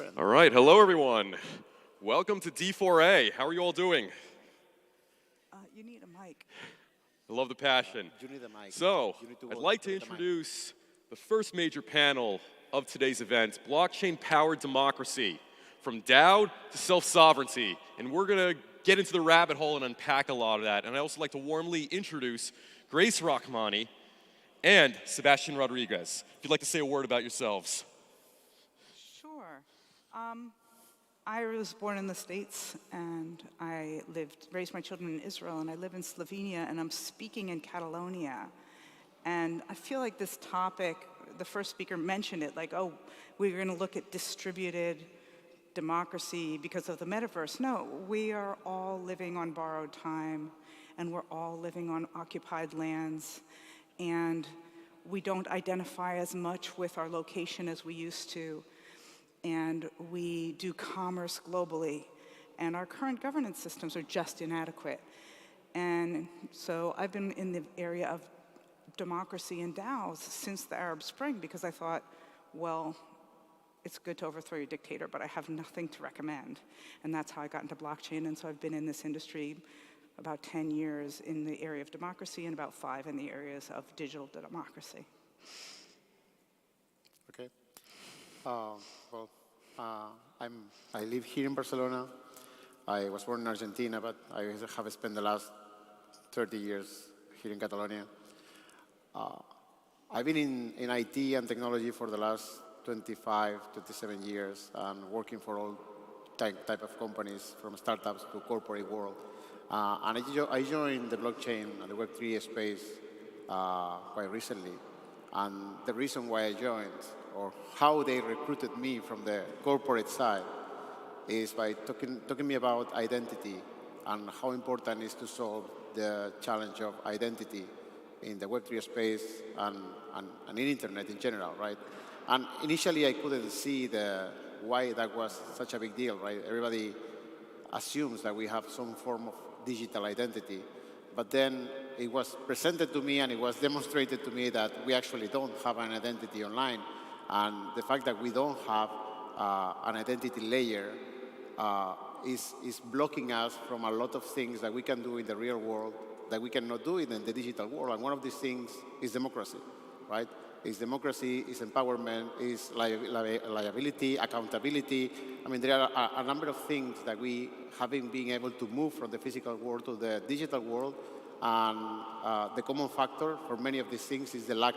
friend. All right, hello everyone. Welcome to D4A. How are you all doing? You need a mic. I love the passion. You need a mic. So, You I'd like to with the mic. introduce the first major panel of today's event, Blockchain-Powered Democracy, from DAO to self-sovereignty. And we're going to get into the rabbit hole and unpack a lot of that. And I'd also like to warmly introduce Grace Rachmani and Sebastian Rodriguez. If you'd like to say a word about yourselves. Sure. I was born in the States, and I raised my children in Israel, and I live in Slovenia, and I'm speaking in Catalonia. And I feel like this topic, the first speaker mentioned it, like, oh, we're going to look at distributed democracy because of the metaverse. No, we are all living on borrowed time, and we're all living on occupied lands, and we don't identify as much with our location as we used to, and we do commerce globally, and our current governance systems are just inadequate. And so I've been in the area of democracy and DAOs since the Arab Spring because I thought, well, it's good to overthrow your dictator, but I have nothing to recommend. And that's how I got into blockchain, and so I've been in this industry about 10 years in the area of democracy and about 5 in the areas of digital democracy. Okay. I live here in Barcelona. I was born in Argentina, but I have spent the last 30 years here in Catalonia. I've been in IT and technology for the last 25, 27 years, and working for all type of companies, from startups to corporate world. And I joined the blockchain and the Web3 space quite recently. And the reason why I joined, or how they recruited me from the corporate side, is by talking me about identity and how important it is to solve the challenge of identity in the Web3 space and in internet in general, right? And initially I couldn't see why that was such a big deal, right? Everybody assumes that we have some form of digital identity, but then it was presented to me and it was demonstrated to me that we actually don't have an identity online. And the fact that we don't have an identity layer is blocking us from a lot of things that we can do in the real world that we cannot do in the digital world. And one of these things is democracy, right? Is democracy, is empowerment, is liability, accountability. I mean, there are a number of things that we haven't been able to move from the physical world to the digital world. And the common factor for many of these things is the lack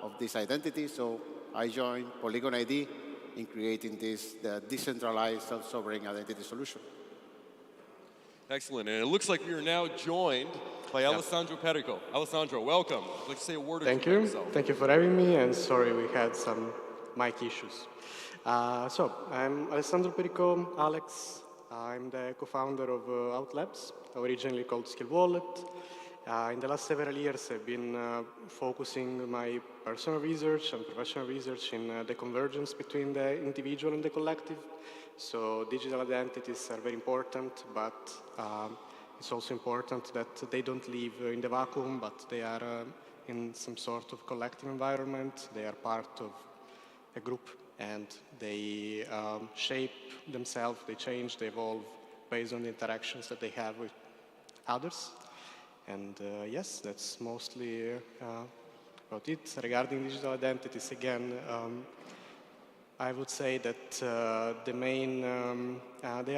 of this identity. So I joined Polygon ID in creating the decentralized self-sovereign identity solution. Excellent, and it looks like we are now joined by Alessandro Perico. Alessandro, welcome. I'd like to say a word or two about yourself. Thank you for having me, and sorry we had some mic issues. So, I'm Alessandro Perico, Alex. I'm the co-founder of Outlabs, originally called Skill Wallet. In the last several years, I've been focusing my personal research and professional research in the convergence between the individual and the collective. So digital identities are very important, but it's also important that they don't live in the vacuum, but they are in some sort of collective environment. They are part of a group, and they shape themselves, they change, they evolve based on the interactions that they have with others. And yes, that's mostly about it. Regarding digital identities, again, I would say that they are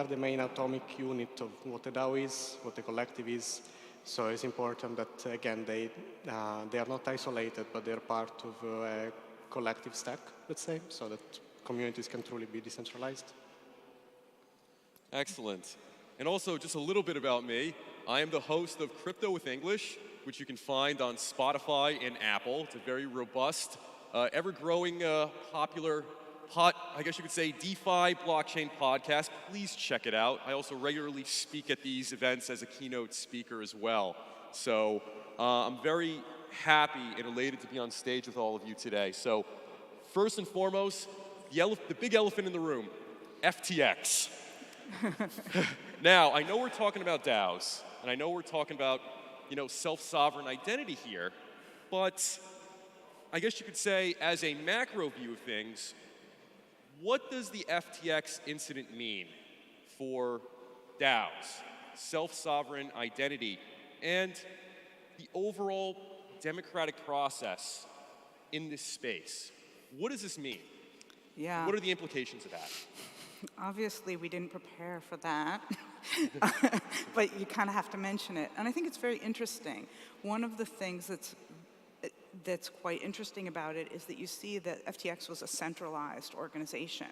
the main atomic unit of what a DAO is, what a collective is. So it's important that, again, they are not isolated, but they're part of a collective stack, let's say, so that communities can truly be decentralized. Excellent. And also, just a little bit about me. I am the host of Crypto with English, which you can find on Spotify and Apple. It's a very robust, ever-growing, popular, hot, I guess you could say, DeFi blockchain podcast. Please check it out. I also regularly speak at these events as a keynote speaker as well. So I'm very happy and elated to be on stage with all of you today. So first and foremost, the big elephant in the room, FTX. Now, I know we're talking about DAOs, and I know we're talking about, self-sovereign identity here, but I guess you could say, as a macro view of things, what does the FTX incident mean for DAOs, self-sovereign identity, and the overall democratic process in this space? What does this mean? Yeah. What are the implications of that? Obviously, we didn't prepare for that, but you kind of have to mention it. And I think it's very interesting. One of the things that's quite interesting about it is that you see that FTX was a centralized organization,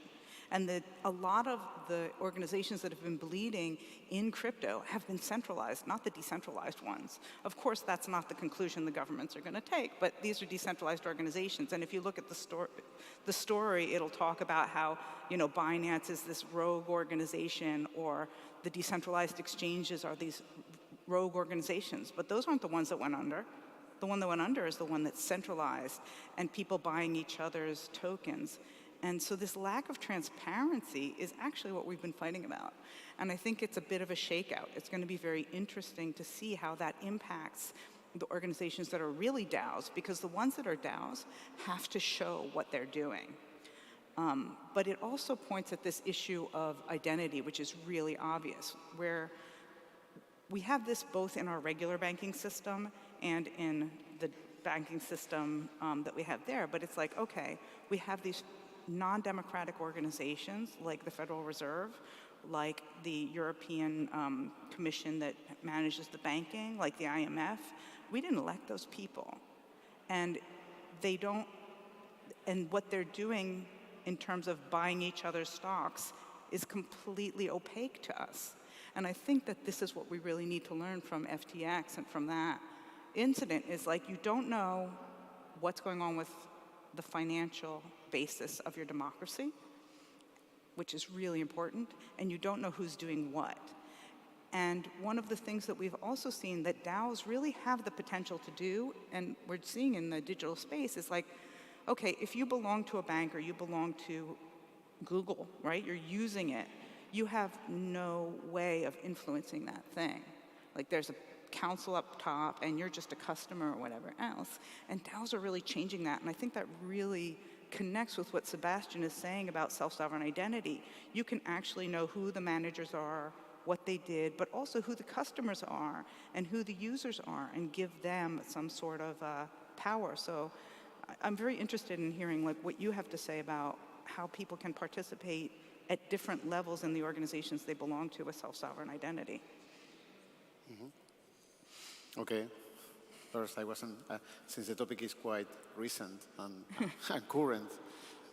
and that a lot of the organizations that have been bleeding in crypto have been centralized, not the decentralized ones. Of course, that's not the conclusion the governments are going to take, but these are decentralized organizations. And if you look at the story, it'll talk about how, you know, Binance is this rogue organization, or the decentralized exchanges are these rogue organizations. But those aren't the ones that went under. The one that went under is the one that's centralized and people buying each other's tokens. And so this lack of transparency is actually what we've been fighting about. And I think it's a bit of a shakeout. It's going to be very interesting to see how that impacts the organizations that are really DAOs, because the ones that are DAOs have to show what they're doing. But it also points at this issue of identity, which is really obvious, where we have this both in our regular banking system and in the banking system that we have there. But it's like, okay, we have these non-democratic organizations like the Federal Reserve, like the European Commission that manages the banking, like the IMF. We didn't elect those people. And they don't, and what they're doing in terms of buying each other's stocks is completely opaque to us. And I think that this is what we really need to learn from FTX and from that incident, is like, you don't know what's going on with the financial basis of your democracy, which is really important, and you don't know who's doing what. And one of the things that we've also seen that DAOs really have the potential to do, and we're seeing in the digital space, is like, okay, if you belong to a bank or you belong to Google, right, you're using it, you have no way of influencing that thing. Like, there's a council up top and you're just a customer or whatever else. And DAOs are really changing that, and I think that really connects with what Sebastian is saying about self-sovereign identity. You can actually know who the managers are, what they did, but also who the customers are and who the users are, and give them some sort of power. So I'm very interested in hearing like what you have to say about how people can participate at different levels in the organizations they belong to with self-sovereign identity. Mm-hmm. Okay. First, I wasn't, since the topic is quite recent and, and current,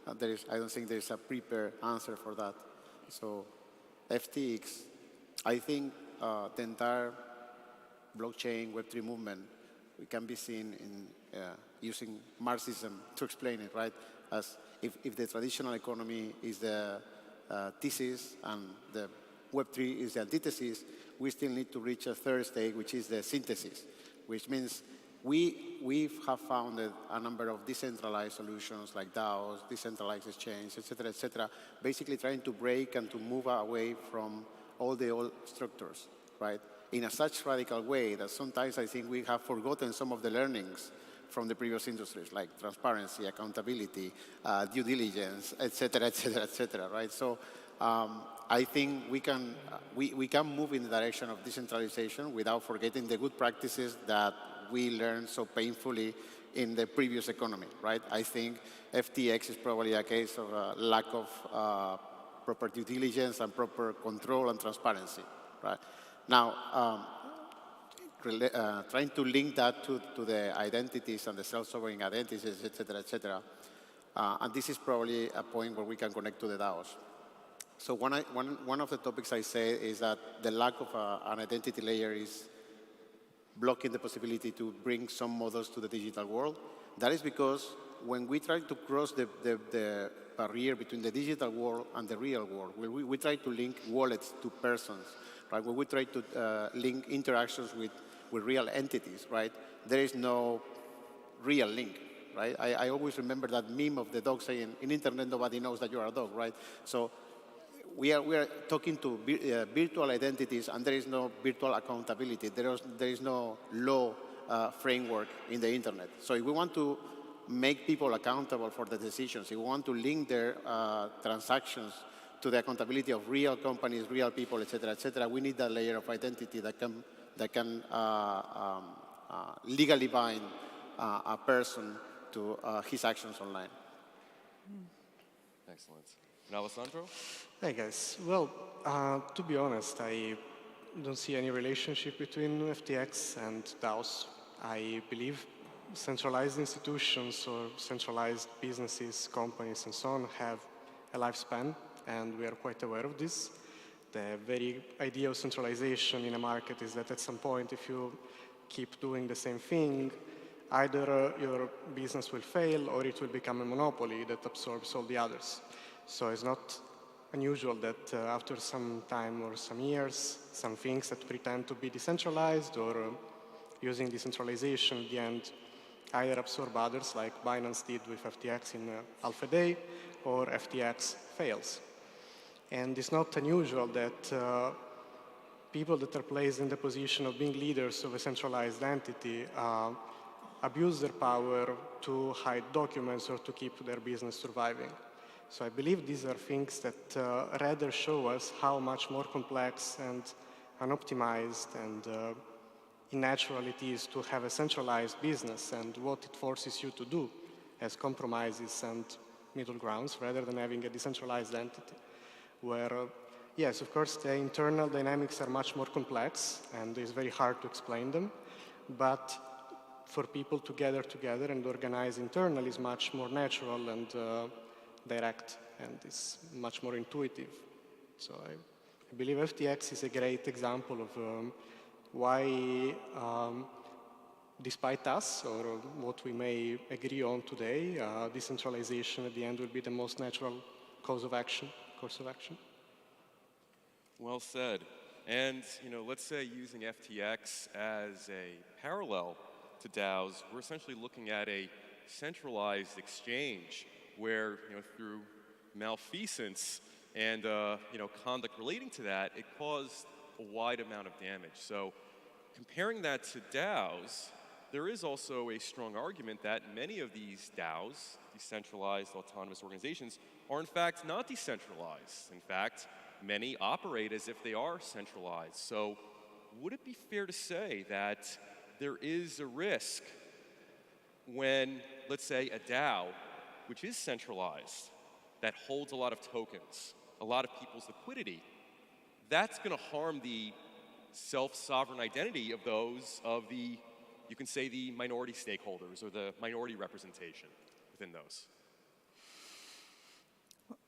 I don't think there's a prepared answer for that. So FTX, I think the entire blockchain Web3 movement, we can be seen in using Marxism to explain it, right? As if the traditional economy is the thesis and the Web3 is the antithesis, we still need to reach a third stage, which is the synthesis, which means we have founded a number of decentralized solutions like DAOs, decentralized exchange, et cetera, basically trying to break and to move away from all the old structures, right? In a such radical way that sometimes I think we have forgotten some of the learnings from the previous industries, like transparency, accountability, due diligence, et cetera, right? So I think we can move in the direction of decentralization without forgetting the good practices that we learned so painfully in the previous economy, right? I think FTX is probably a case of a lack of proper due diligence and proper control and transparency, right? Now, trying to link that to the identities and the self-sovereign identities, et cetera, and this is probably a point where we can connect to the DAOs. So one of the topics I say is that the lack of an identity layer is blocking the possibility to bring some models to the digital world. That is because when we try to cross the barrier between the digital world and the real world, when we try to link wallets to persons, right? When we try to link interactions with real entities, right? There is no real link, right? I always remember that meme of the dog saying, in internet, nobody knows that you're a dog, right? So we are talking to virtual identities, and there is no virtual accountability. There is no law framework in the internet. So if we want to make people accountable for the decisions, if we want to link their transactions to the accountability of real companies, real people, et cetera, we need that layer of identity that can legally bind a person to his actions online. Excellent. And Alessandro? Hey guys, well, to be honest, I don't see any relationship between FTX and DAOs. I believe centralized institutions or centralized businesses, companies, and so on have a lifespan, and we are quite aware of this. The very idea of centralization in a market is that at some point, if you keep doing the same thing, either your business will fail or it will become a monopoly that absorbs all the others. So it's not unusual that after some time or some years, some things that pretend to be decentralized or using decentralization at the end either absorb others, like Binance did with FTX in half a day, or FTX fails. And it's not unusual that people that are placed in the position of being leaders of a centralized entity abuse their power to hide documents or to keep their business surviving. So I believe these are things that rather show us how much more complex and unoptimized and unnatural it is to have a centralized business and what it forces you to do as compromises and middle grounds rather than having a decentralized entity where, yes, of course, the internal dynamics are much more complex and it's very hard to explain them, but for people to gather together and organize internally is much more natural and direct, and it's much more intuitive. So I believe FTX is a great example of why, despite us or what we may agree on today, decentralization at the end will be the most natural course of action. Well said. And let's say using FTX as a parallel to DAOs, we're essentially looking at a centralized exchange where, through malfeasance and conduct relating to that, it caused a wide amount of damage. So comparing that to DAOs, there is also a strong argument that many of these DAOs, decentralized autonomous organizations, are in fact not decentralized. In fact, many operate as if they are centralized. So would it be fair to say that there is a risk when, let's say, a DAO, which is centralized, that holds a lot of tokens, a lot of people's liquidity, that's going to harm the self-sovereign identity of those of the, you can say, the minority stakeholders or the minority representation within those?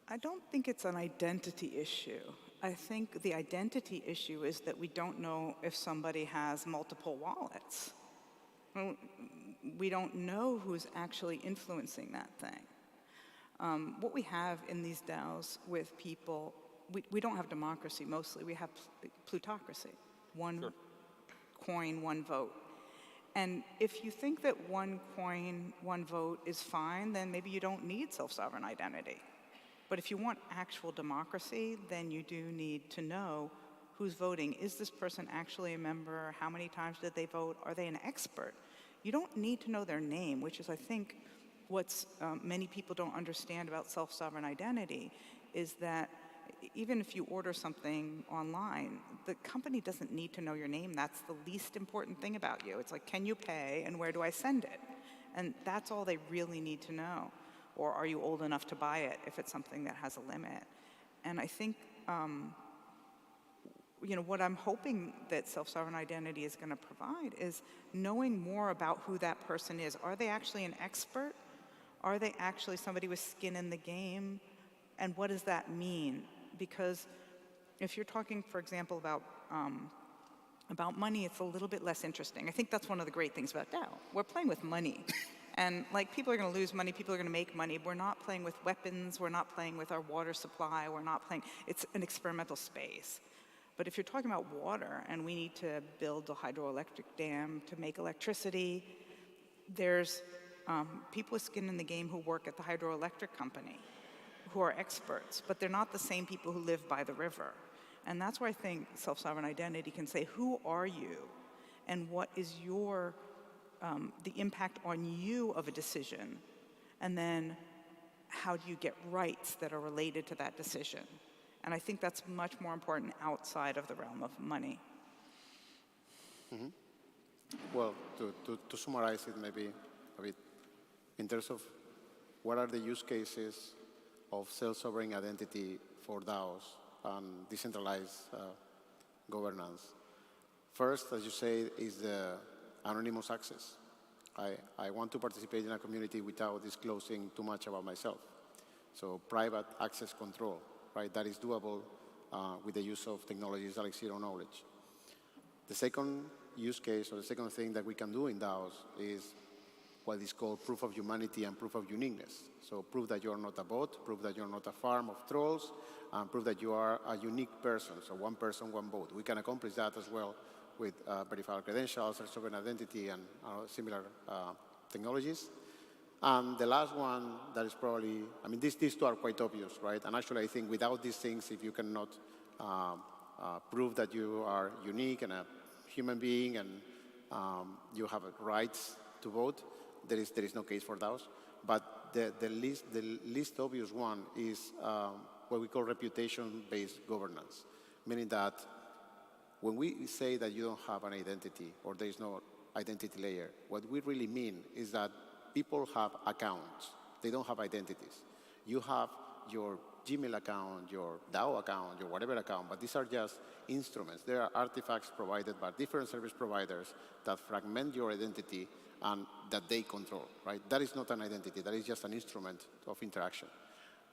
I don't think it's an identity issue. I think the identity issue is that we don't know if somebody has multiple wallets. We don't know who's actually influencing that thing. What we have in these DAOs with people, we don't have democracy mostly, we have plutocracy. One coin, one vote. And if you think that one coin, one vote is fine, then maybe you don't need self-sovereign identity. But if you want actual democracy, then you do need to know who's voting. Is this person actually a member? How many times did they vote? Are they an expert? You don't need to know their name, which is, I think, what's many people don't understand about self-sovereign identity, is that even if you order something online, the company doesn't need to know your name. That's the least important thing about you. It's like, can you pay and where do I send it? And that's all they really need to know. Or are you old enough to buy it if it's something that has a limit? And I think, what I'm hoping that self-sovereign identity is going to provide is knowing more about who that person is. Are they actually an expert? Are they actually somebody with skin in the game? And what does that mean? Because if you're talking, for example, about money, it's a little bit less interesting. I think that's one of the great things about DAO. We're playing with money. And people are going to lose money, people are going to make money. We're not playing with weapons, we're not playing with our water supply, it's an experimental space. But if you're talking about water and we need to build a hydroelectric dam to make electricity, there's people with skin in the game who work at the hydroelectric company who are experts, but they're not the same people who live by the river. And that's where I think self-sovereign identity can say, who are you? And what is your the impact on you of a decision, and then how do you get rights that are related to that decision? And I think that's much more important outside of the realm of money. Mm-hmm. Well, to summarize it maybe a bit, in terms of what are the use cases of self-sovereign identity for DAOs and decentralized governance. First, as you say, is the anonymous access. I want to participate in a community without disclosing too much about myself. So private access control, right? That is doable with the use of technologies like zero knowledge. The second use case, or the second thing that we can do in DAOs is what is called proof of humanity and proof of uniqueness. So prove that you are not a bot, prove that you are not a farm of trolls, and prove that you are a unique person. So one person, one vote. We can accomplish that as well with verifiable credentials, sovereign identity, and similar technologies. And the last one that is probably, I mean, these two are quite obvious, right? And actually, I think without these things, if you cannot prove that you are unique and a human being and you have rights to vote, there is no case for DAOs. But the least obvious one is what we call reputation-based governance, meaning that when we say that you don't have an identity or there is no identity layer, what we really mean is that people have accounts. They don't have identities. You have your Gmail account, your DAO account, your whatever account, but these are just instruments. They are artifacts provided by different service providers that fragment your identity and that they control, right? That is not an identity. That is just an instrument of interaction.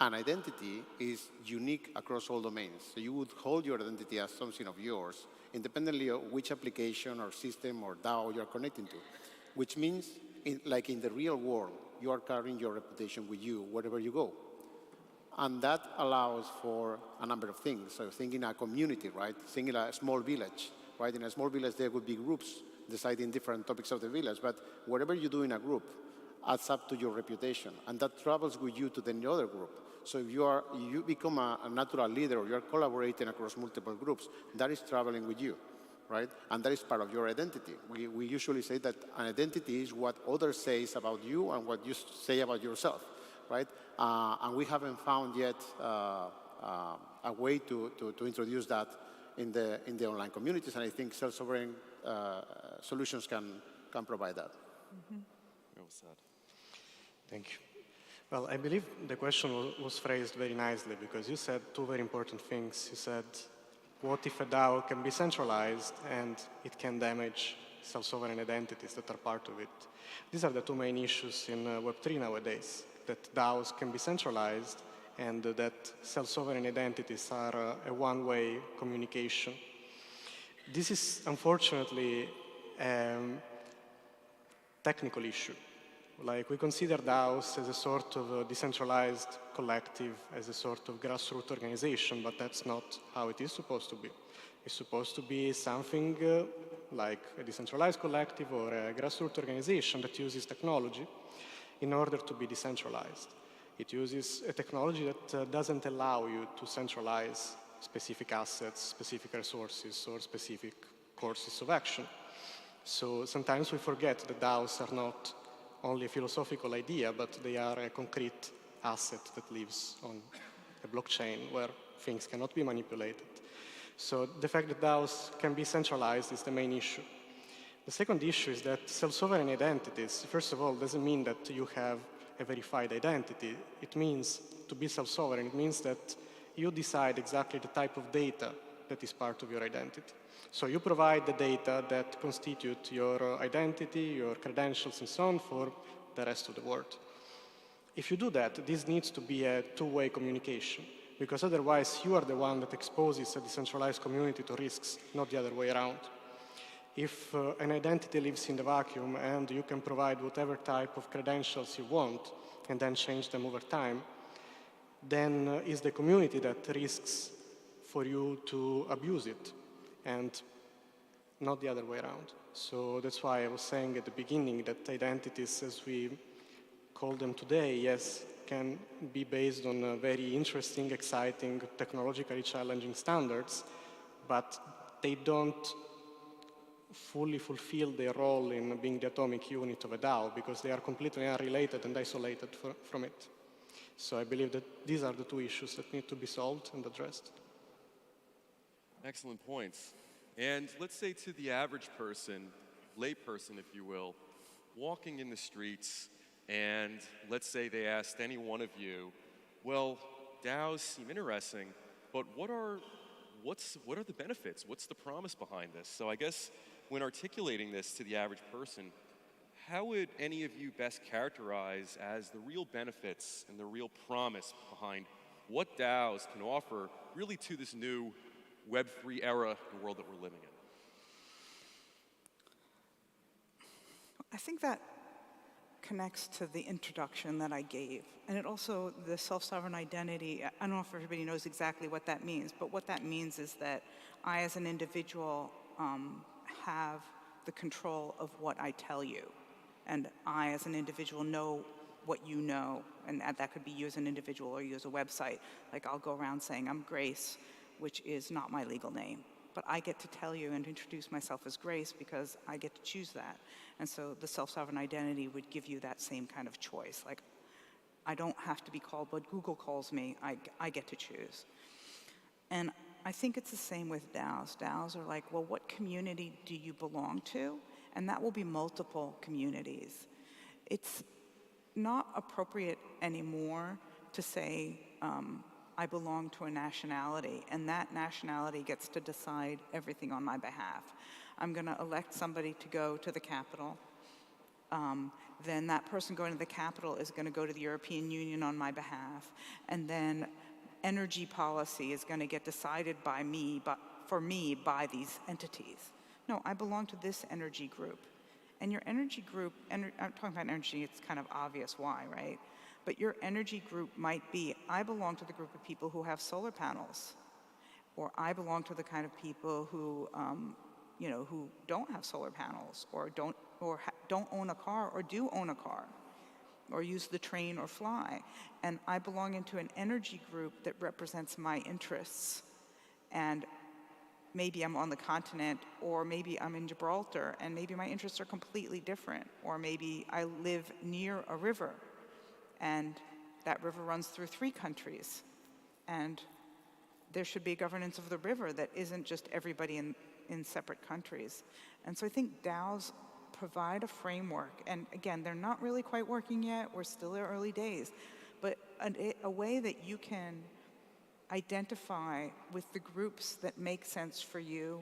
An identity is unique across all domains. So you would hold your identity as something of yours, independently of which application or system or DAO you're connecting to, which means, like in the real world, you are carrying your reputation with you wherever you go. And that allows for a number of things. So think in a community, right? Think in a small village, right? In a small village, there would be groups deciding different topics of the village, but whatever you do in a group adds up to your reputation, and that travels with you to the other group. So if you become a natural leader, or you're collaborating across multiple groups, that is traveling with you, right? And that is part of your identity. We usually say that an identity is what others say about you and what you say about yourself, right? And we haven't found yet a way to introduce that in the online communities, and I think self-sovereign solutions can provide that. Mm-hmm. Well said. Thank you. Well, I believe the question was phrased very nicely because you said two very important things. You said, what if a DAO can be centralized and it can damage self-sovereign identities that are part of it? These are the two main issues in Web3 nowadays, that DAOs can be centralized and that self-sovereign identities are a one-way communication. This is unfortunately a technical issue. Like, we consider DAOs as a sort of a decentralized collective, as a sort of grassroots organization, but that's not how it is supposed to be. It's supposed to be something like a decentralized collective or a grassroots organization that uses technology in order to be decentralized. It uses a technology that doesn't allow you to centralize specific assets, specific resources, or specific courses of action. So sometimes we forget that DAOs are not only a philosophical idea, but they are a concrete asset that lives on a blockchain where things cannot be manipulated. So the fact that DAOs can be centralized is the main issue. The second issue is that self-sovereign identities, first of all, doesn't mean that you have a verified identity. It means to be self-sovereign. It means that you decide exactly the type of data that is part of your identity. So you provide the data that constitute your identity, your credentials, and so on for the rest of the world. If you do that, this needs to be a two-way communication, because otherwise you are the one that exposes a decentralized community to risks, not the other way around. If an identity lives in the vacuum and you can provide whatever type of credentials you want and then change them over time, then it's the community that risks for you to abuse it, and not the other way around. So that's why I was saying at the beginning that identities, as we call them today, yes, can be based on very interesting, exciting, technologically challenging standards, but they don't fully fulfill their role in being the atomic unit of a DAO because they are completely unrelated and isolated from it. So I believe that these are the two issues that need to be solved and addressed. Excellent points. And let's say to the average person, layperson, if you will, walking in the streets, and let's say they asked any one of you, well, DAOs seem interesting, but what are the benefits? What's the promise behind this? So I guess when articulating this to the average person, how would any of you best characterize as the real benefits and the real promise behind what DAOs can offer really to this new Web3 era, the world that we're living in? I think that connects to the introduction that I gave. And it also, the self-sovereign identity, I don't know if everybody knows exactly what that means, but what that means is that I as an individual have the control of what I tell you. And I as an individual know what you know, and that could be you as an individual or you as a website. Like I'll go around saying I'm Grace, which is not my legal name. But I get to tell you and introduce myself as Grace because I get to choose that. And so the self-sovereign identity would give you that same kind of choice. Like, I don't have to be called what Google calls me. I get to choose. And I think it's the same with DAOs. DAOs are like, well, what community do you belong to? And that will be multiple communities. It's not appropriate anymore to say, I belong to a nationality, and that nationality gets to decide everything on my behalf. I'm going to elect somebody to go to the Capitol. Then that person going to the Capitol is going to go to the European Union on my behalf. And then energy policy is going to get decided by me, for me, by these entities. No, I belong to this energy group. And your energy group, I'm talking about energy, it's kind of obvious why, right? But your energy group might be, I belong to the group of people who have solar panels, or I belong to the kind of people who, who don't have solar panels, or don't own a car, or do own a car, or use the train or fly. And I belong into an energy group that represents my interests. And maybe I'm on the continent, or maybe I'm in Gibraltar, and maybe my interests are completely different, or maybe I live near a river. And that river runs through 3 countries. And there should be a governance of the river that isn't just everybody in separate countries. And so I think DAOs provide a framework. And again, they're not really quite working yet. We're still in early days. But a way that you can identify with the groups that make sense for you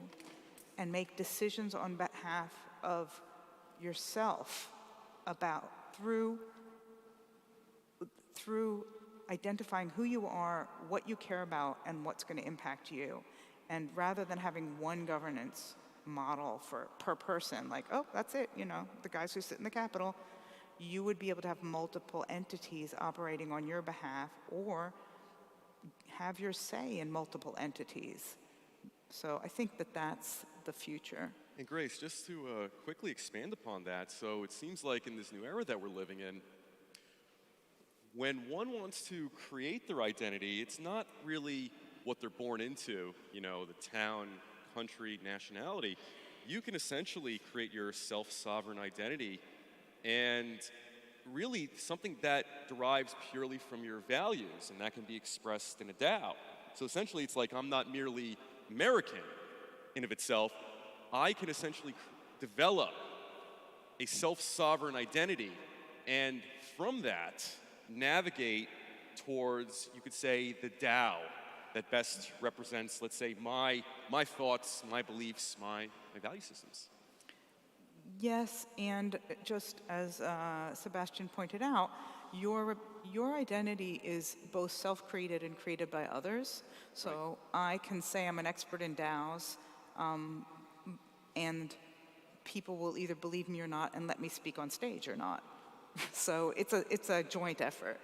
and make decisions on behalf of yourself about through identifying who you are, what you care about, and what's going to impact you. And rather than having one governance model per person, like, oh, that's it, the guys who sit in the Capitol, you would be able to have multiple entities operating on your behalf or have your say in multiple entities. So I think that that's the future. And Grace, just to quickly expand upon that, so it seems like in this new era that we're living in, when one wants to create their identity, it's not really what they're born into, the town, country, nationality. You can essentially create your self-sovereign identity and really something that derives purely from your values, and that can be expressed in a DAO. So essentially, it's like I'm not merely American in of itself. I can essentially develop a self-sovereign identity, and from that, navigate towards, you could say, the DAO that best represents, let's say, my thoughts, my beliefs, my value systems. Yes, and just as Sebastian pointed out, your identity is both self-created and created by others. So I can say I'm an expert in DAOs, and people will either believe me or not and let me speak on stage or not. So it's a joint effort.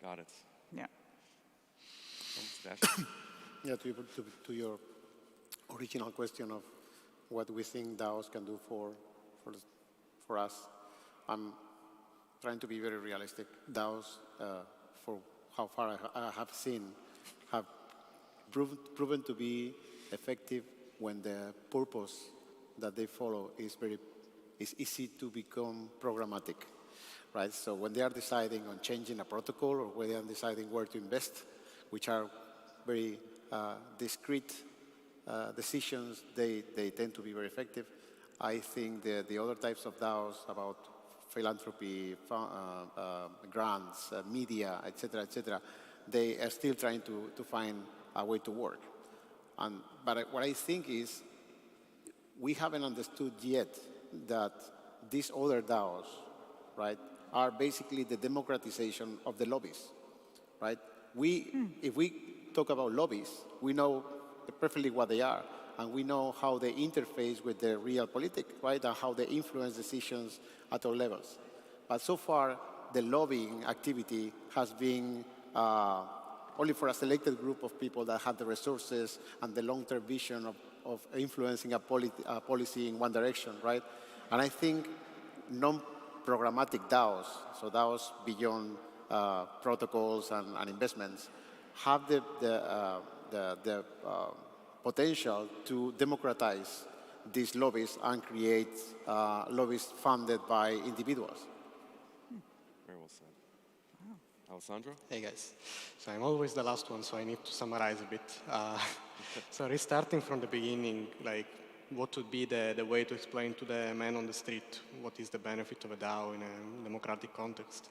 Got it. Yeah. Yeah, to your original question of what we think DAOs can do for us, I'm trying to be very realistic. DAOs, for how far I have seen, have proven to be effective when the purpose that they follow is easy to become programmatic, right? So when they are deciding on changing a protocol or when they are deciding where to invest, which are very discrete decisions, they tend to be very effective. I think the other types of DAOs about philanthropy, grants, media, etc., they are still trying to find a way to work. But what I think is we haven't understood yet that these other DAOs, right, are basically the democratization of the lobbies, right? If we talk about lobbies, we know perfectly what they are, and we know how they interface with the real politic, right, and how they influence decisions at all levels. But so far, the lobbying activity has been only for a selected group of people that have the resources and the long-term vision of influencing a policy in one direction, right? And I think non-programmatic DAOs, so DAOs beyond protocols and investments, have the potential to democratize these lobbies and create lobbies funded by individuals. Very well said. Alessandro? Hey guys, so I'm always the last one, so I need to summarize a bit. So restarting from the beginning, like what would be the way to explain to the man on the street what is the benefit of a DAO in a democratic context?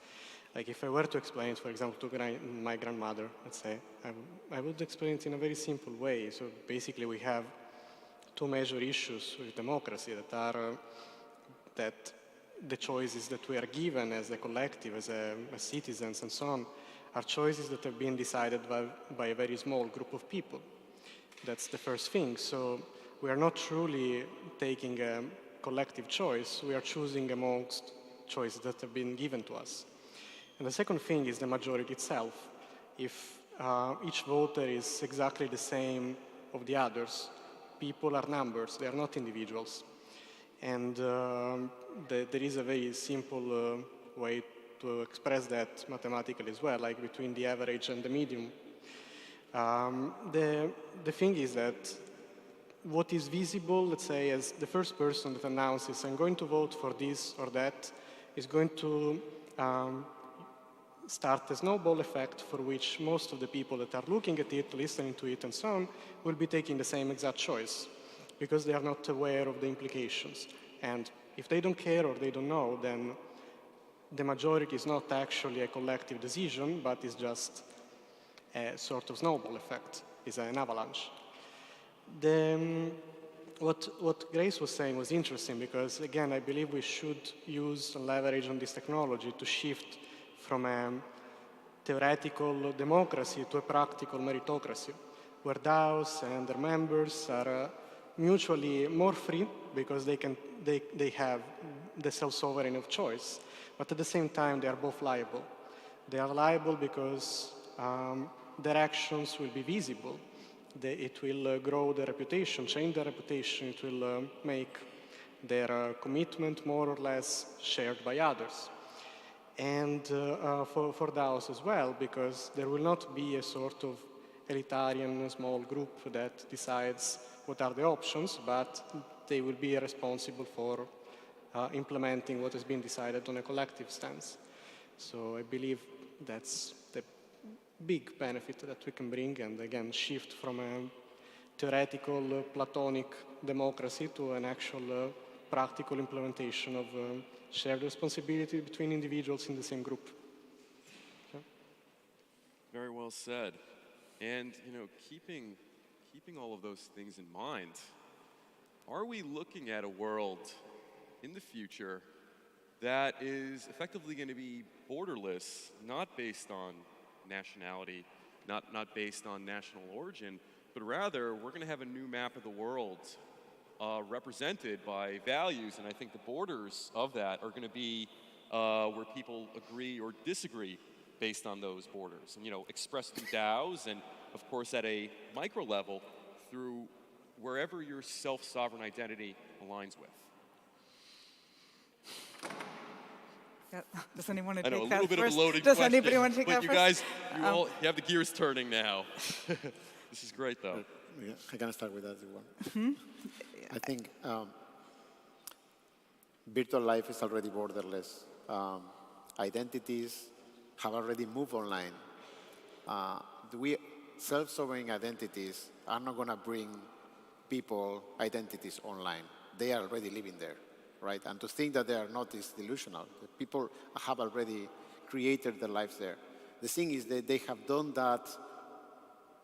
Like if I were to explain it, for example, to my grandmother, let's say, I would explain it in a very simple way. So basically we have two major issues with democracy that are that the choices that we are given as a collective, as citizens and so on, are choices that have been decided by a very small group of people. That's the first thing. So we are not truly taking a collective choice. We are choosing amongst choices that have been given to us. And the second thing is the majority itself. If each voter is exactly the same of the others, people are numbers, they are not individuals. And there is a very simple way to express that mathematically as well, like between the average and the medium. The thing is that what is visible, let's say, as the first person that announces, I'm going to vote for this or that, is going to start a snowball effect for which most of the people that are looking at it, listening to it, and so on, will be taking the same exact choice because they are not aware of the implications. And if they don't care or they don't know, then the majority is not actually a collective decision, but is just a sort of snowball effect, is an avalanche. What Grace was saying was interesting because, again, I believe we should use and leverage on this technology to shift from a theoretical democracy to a practical meritocracy, where DAOs and their members are mutually more free because they have the self-sovereignty of choice, but at the same time they are both liable. They are liable because their actions will be visible. It will grow their reputation, change their reputation. It will make their commitment more or less shared by others. And for DAOs as well, because there will not be a sort of elitarian small group that decides what are the options, but they will be responsible for implementing what has been decided on a collective stance. So I believe that's the big benefit that we can bring, and again, shift from a theoretical Platonic democracy to an actual practical implementation of shared responsibility between individuals in the same group. Okay. Very well said. And, keeping all of those things in mind, are we looking at a world in the future that is effectively going to be borderless, not based on nationality, not based on national origin, but rather we're going to have a new map of the world represented by values, and I think the borders of that are going to be where people agree or disagree based on those borders, and expressed through DAOs, and of course at a micro level through wherever your self-sovereign identity aligns with. Yeah. Does anyone want to I know, take a that little bit first? of a loaded Does question, anybody want to take but that you first? guys, you have the gears turning now. This is great, though. Yeah, I can start with that if you want. I think Virtual life is already borderless. Identities have already moved online. We self-sovereign identities are not going to bring people identities online. They are already living there, right? And to think that they are not is delusional. The people have already created their lives there. The thing is that they have done that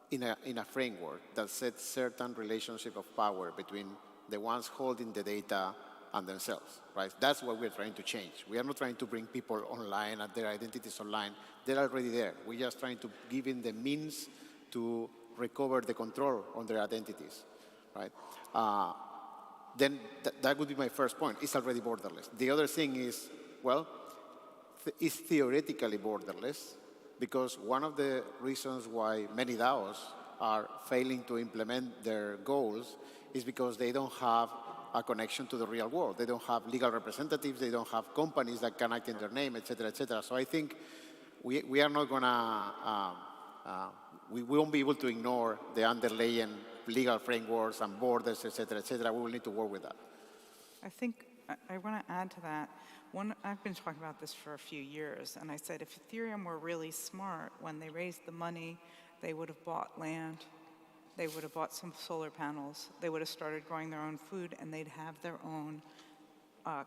in a framework that sets certain relationship of power between the ones holding the data and themselves, right? That's what we're trying to change. We are not trying to bring people online and their identities online. They're already there. We're just trying to give them the means to recover the control on their identities, right? Then that would be my first point. It's already borderless. The other thing is, well, it's theoretically borderless because one of the reasons why many DAOs are failing to implement their goals is because they don't have a connection to the real world. They don't have legal representatives. They don't have companies that can act in their name, et cetera, et cetera. So I think we are not going to, we won't be able to ignore the underlying legal frameworks and borders, et cetera, et cetera. We will need to work with that. I think I want to add to that. I've been talking about this for a few years, and I said if Ethereum were really smart, when they raised the money, they would have bought land, they would have bought some solar panels, they would have started growing their own food, and they'd have their own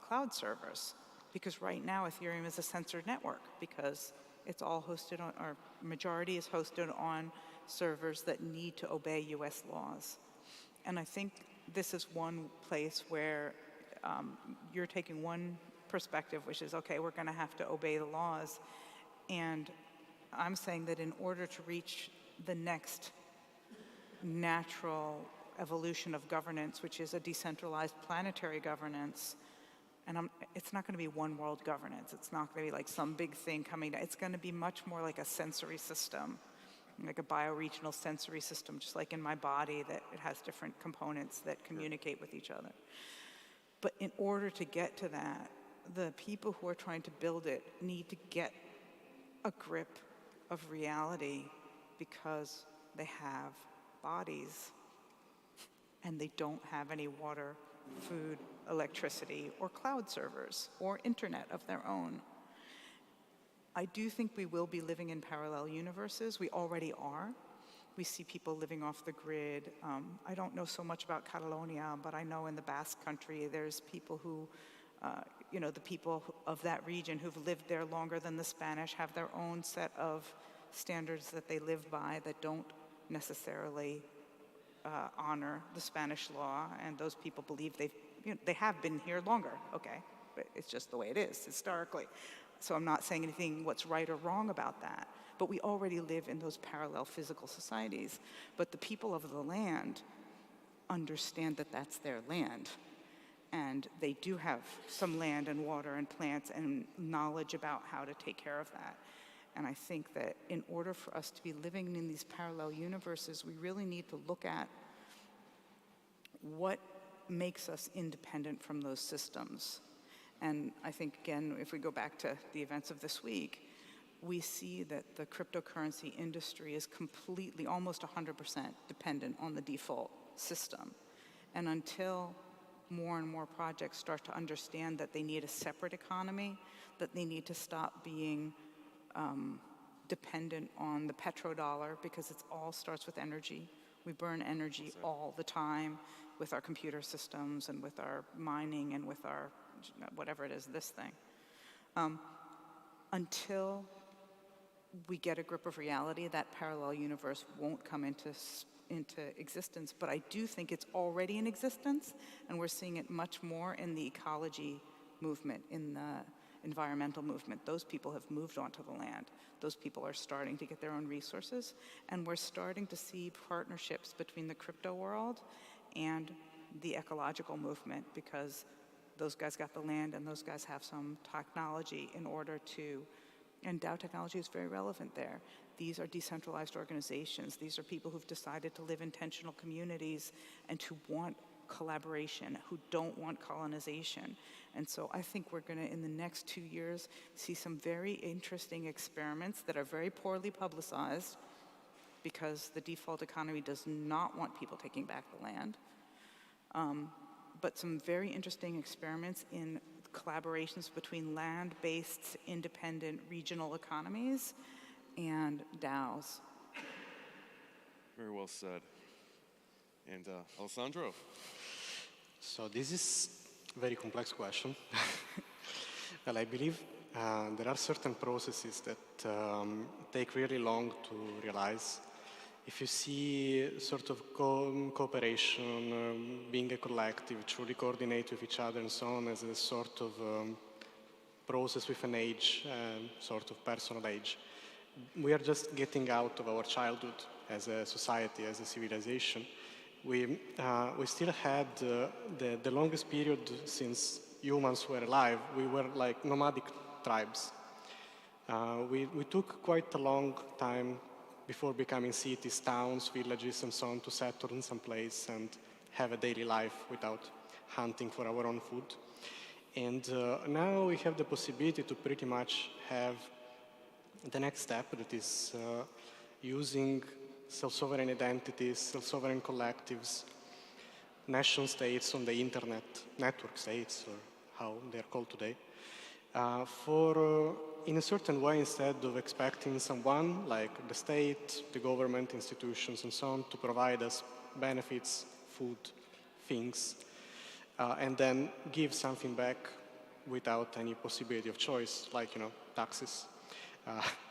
cloud servers. Because right now, Ethereum is a censored network because it's all hosted on, or majority is hosted on servers that need to obey US laws. And I think this is one place where you're taking one perspective, which is, okay, we're going to have to obey the laws. And I'm saying that in order to reach the next natural evolution of governance, which is a decentralized planetary governance, and it's not going to be one world governance. It's not going to be like some big thing coming down. It's going to be much more like a sensory system, like a bioregional sensory system, just like in my body, that it has different components that communicate with each other. But in order to get to that, the people who are trying to build it need to get a grip of reality because they have bodies and they don't have any water, food, electricity, or cloud servers, or internet of their own. I do think we will be living in parallel universes. We already are. We see people living off the grid. I don't know so much about Catalonia, but I know in the Basque Country there's people who, the people of that region who've lived there longer than the Spanish have their own set of standards that they live by that don't necessarily honor the Spanish law, and those people believe they have been here longer, okay, but it's just the way it is historically. So I'm not saying anything what's right or wrong about that, but we already live in those parallel physical societies. But the people of the land understand that that's their land, and they do have some land and water and plants and knowledge about how to take care of that. And I think that in order for us to be living in these parallel universes, we really need to look at what makes us independent from those systems. And I think, again, if we go back to the events of this week, we see that the cryptocurrency industry is completely, almost 100% dependent on the default system. And until more and more projects start to understand that they need a separate economy, that they need to stop being dependent on the petrodollar, because it all starts with energy. We burn energy all the time with our computer systems and with our mining and with our whatever it is, this thing. Until we get a grip of reality, that parallel universe won't come into existence. But I do think it's already in existence, and we're seeing it much more in the ecology movement, in the environmental movement. Those people have moved onto the land. Those people are starting to get their own resources, and we're starting to see partnerships between the crypto world and the ecological movement, because those guys got the land and those guys have some technology in order to, and DAO technology is very relevant there. These are decentralized organizations. These are people who've decided to live in intentional communities and to want collaboration, who don't want colonization. And so I think we're going to, in the next 2 years, see some very interesting experiments that are very poorly publicized because the default economy does not want people taking back the land. But some very interesting experiments in collaborations between land-based, independent regional economies and DAOs. Very well said. And Alessandro? So this is a very complex question. Well, I believe there are certain processes that take really long to realize. If you see sort of cooperation, being a collective, truly coordinate with each other and so on as a sort of process with an age, sort of personal age, we are just getting out of our childhood as a society, as a civilization. We still had the longest period since humans were alive. We were like nomadic tribes. We took quite a long time before becoming cities, towns, villages, and so on, to settle in some place and have a daily life without hunting for our own food. And now we have the possibility to pretty much have the next step, that is using self-sovereign identities, self-sovereign collectives, nation states on the internet, network states, or how they're called today, in a certain way, instead of expecting someone like the state, the government, institutions, and so on, to provide us benefits, food, things, and then give something back without any possibility of choice, like, taxes.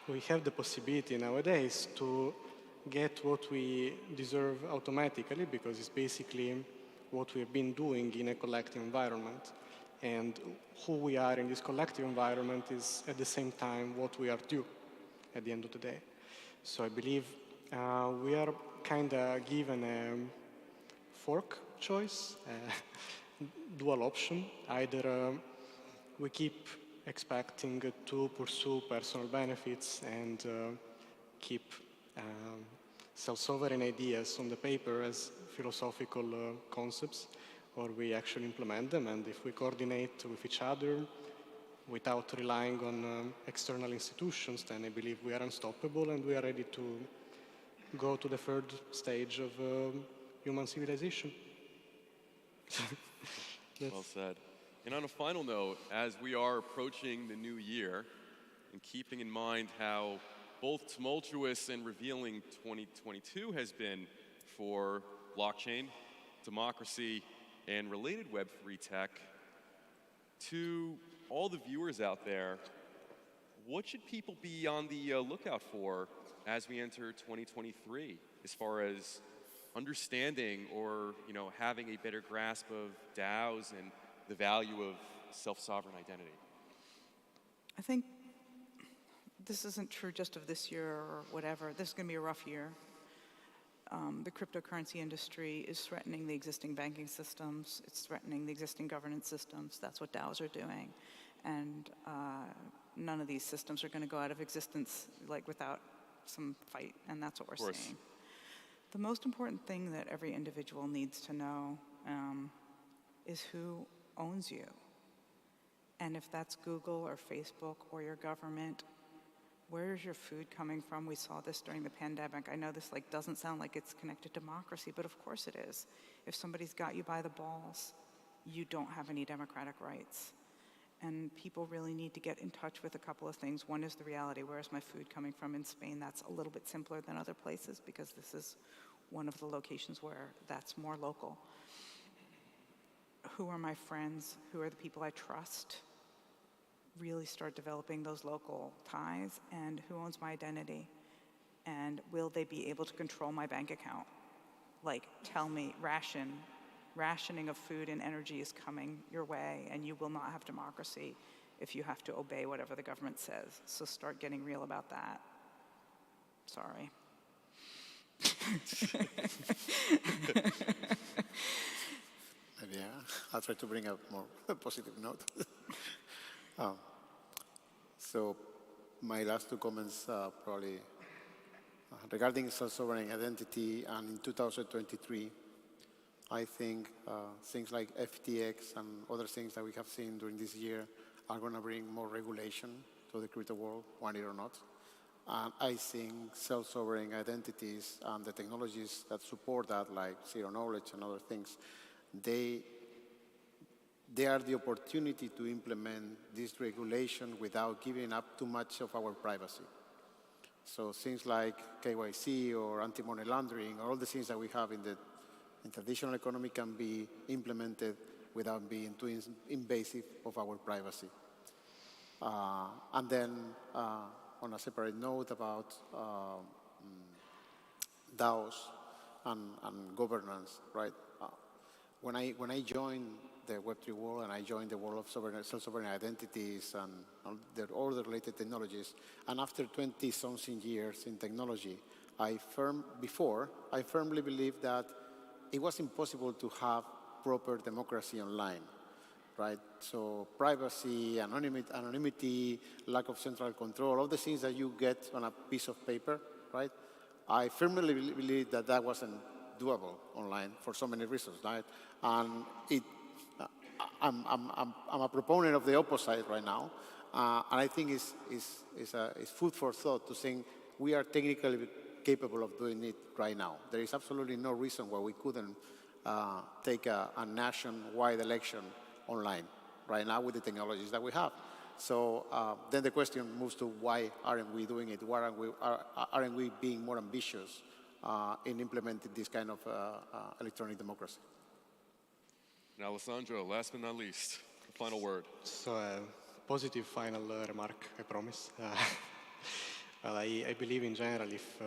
We have the possibility nowadays to get what we deserve automatically, because it's basically what we have been doing in a collective environment. And who we are in this collective environment is at the same time what we are due at the end of the day. So I believe we are kind of given a fork choice, a dual option. Either we keep expecting to pursue personal benefits and keep self-sovereign ideas on the paper as philosophical concepts, or we actually implement them, and if we coordinate with each other without relying on external institutions, then I believe we are unstoppable and we are ready to go to the third stage of human civilization. Well said. And on a final note, as we are approaching the new year, and keeping in mind how both tumultuous and revealing 2022 has been for blockchain, democracy, and related Web3 tech, to all the viewers out there, what should people be on the lookout for as we enter 2023, as far as understanding or having a better grasp of DAOs and the value of self-sovereign identity? I think this isn't true just of this year or whatever. This is going to be a rough year. The cryptocurrency industry is threatening the existing banking systems. It's threatening the existing governance systems. That's what DAOs are doing. And none of these systems are going to go out of existence without some fight, and that's what we're seeing. The most important thing that every individual needs to know is who owns you. And if that's Google or Facebook or your government, where is your food coming from? We saw this during the pandemic. I know this doesn't sound like it's connected to democracy, but of course it is. If somebody's got you by the balls, you don't have any democratic rights. And people really need to get in touch with a couple of things. One is the reality. Where is my food coming from in Spain? That's a little bit simpler than other places because this is one of the locations where that's more local. Who are my friends? Who are the people I trust? Really start developing those local ties, and who owns my identity, and will they be able to control my bank account? Tell me, rationing of food and energy is coming your way, and you will not have democracy if you have to obey whatever the government says. So start getting real about that. Sorry. Maybe I'll try to bring a more positive note. So my last two comments probably regarding self-sovereign identity, and in 2023, I think things like FTX and other things that we have seen during this year are going to bring more regulation to the crypto world, want it or not. And I think self-sovereign identities and the technologies that support that, like zero knowledge and other things, they they are the opportunity to implement this regulation without giving up too much of our privacy. So things like KYC or anti-money laundering, or all the things that we have in the traditional economy can be implemented without being too invasive of our privacy. And then on a separate note about DAOs and governance, right? When I joined the Web3 world and I joined the world of self-sovereign identities and all the related technologies, and after 20-something years in technology, I firmly believed that it was impossible to have proper democracy online, right? So privacy, anonymity, lack of central control, all the things that you get on a piece of paper, right? I firmly believe that that wasn't doable online for so many reasons, right? And I'm a proponent of the opposite right now, and I think it's food for thought to think we are technically capable of doing it right now. There is absolutely no reason why we couldn't take a nationwide election online right now with the technologies that we have. So then the question moves to why aren't we doing it? Why aren't we being more ambitious in implementing this kind of electronic democracy? And Alessandro, last but not least, the final word. So a positive final remark, I promise. Well, I believe in general if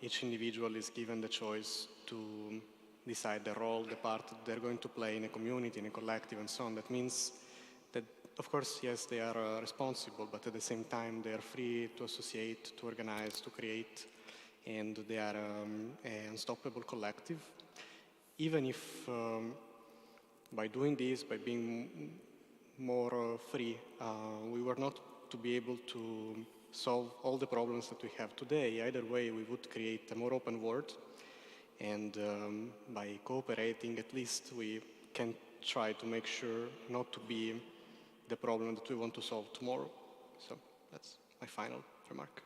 each individual is given the choice to decide the role, the part that they're going to play in a community, in a collective and so on, that means that, of course, yes, they are responsible, but at the same time they are free to associate, to organize, to create, and they are an unstoppable collective. Even if by doing this, by being more free, we were not to be able to solve all the problems that we have today. Either way, we would create a more open world, and by cooperating, at least we can try to make sure not to be the problem that we want to solve tomorrow. So that's my final remark.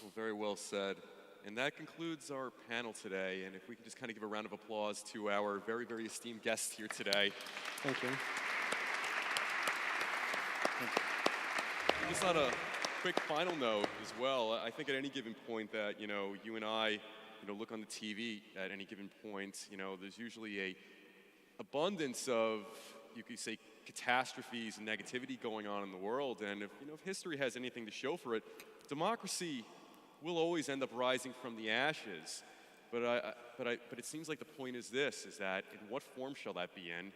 Well, very well said. And that concludes our panel today. And if we could just kind of give a round of applause to our very, very esteemed guests here today. Thank you. Just on a quick final note as well, I think at any given point that, you and I, look on the TV at any given point, there's usually a abundance of, you could say, catastrophes and negativity going on in the world. And if history has anything to show for it, democracy will always end up rising from the ashes. But it seems like the point is this, is that in what form shall that be in?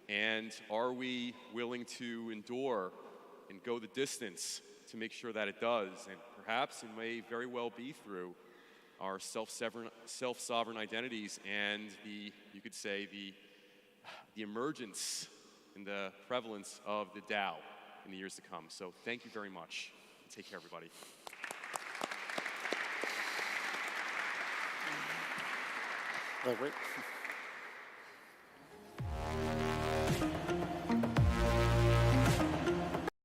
And are we willing to endure and go the distance to make sure that it does? And perhaps it may very well be through our self-sovereign identities and you could say, the emergence and the prevalence of the DAO in the years to come. So thank you very much. Take care, everybody. Great.